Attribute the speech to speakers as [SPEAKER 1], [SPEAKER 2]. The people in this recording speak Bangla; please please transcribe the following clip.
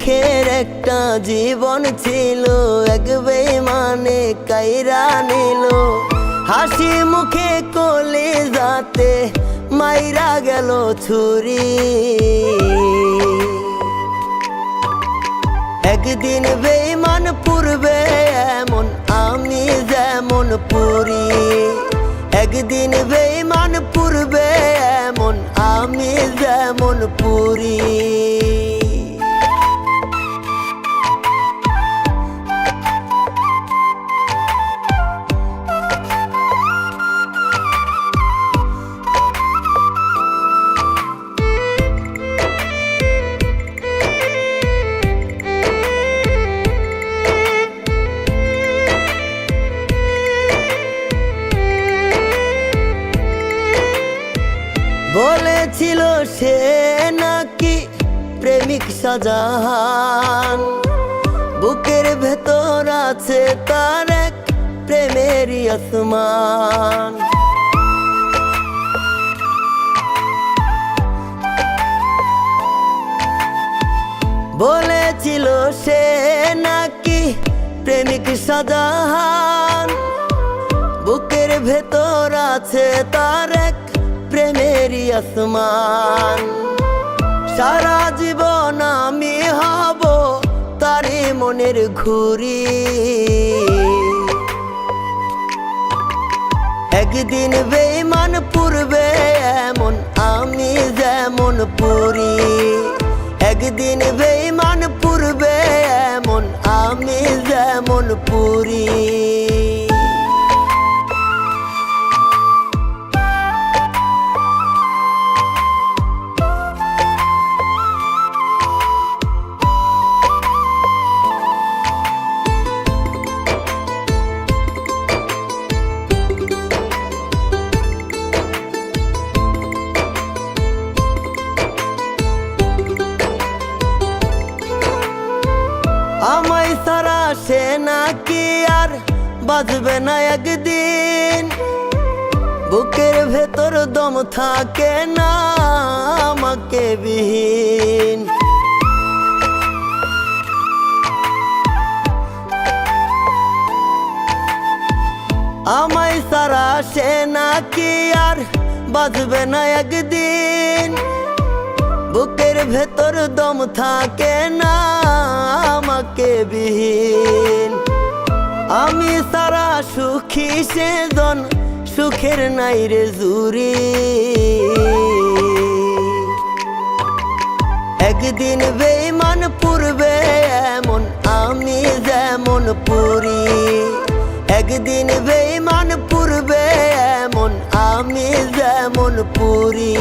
[SPEAKER 1] সুখের একটা জীবন ছিল, এক বেঈমানে কাইরা নিল। হাসি মুখে কলিজাতে মাইরা গেল ছুরি। একদিন বেঈমান পূর্বে এমন আমি যেমন পুরি। একদিন বেঈমান পূর্বে এমন আমি যেমন পুরি। বলেছিল সে নাকি প্রেমিক শাহজাহান, বুকের ভেতর আছে তার এক প্রেমেরই আসমান। বলেছিল সে নাকি প্রেমিক শাহজাহান, বুকের ভেতর আছে তার এক প্রেমেরই আসমান। সারা জীবন আমি হব তারি মনের ঘুরি। একদিন বেঈমান পূর্বে এমন আমি যেমন পুরি। একদিন বেঈমান পূর্বে এমন আমি যেমন পুরি। আমায় সারা সে নাকি আর বাঁচবে না একদিন, বুকের ভেতর দম থাকে না আমাকে বিহীন। আমায় সারা সে নাকি আর বাঁচবে না একদিন, বুকের ভেতর দম থাকে না আমাকে বিহীন। আমি সারা সুখী সেজন সুখের নাই রে জুরি। একদিন বেঈমান পূর্বে এমন আমি যেমন পুরি। একদিন বেঈমান পূর্বে এমন আমি যেমন পুরি।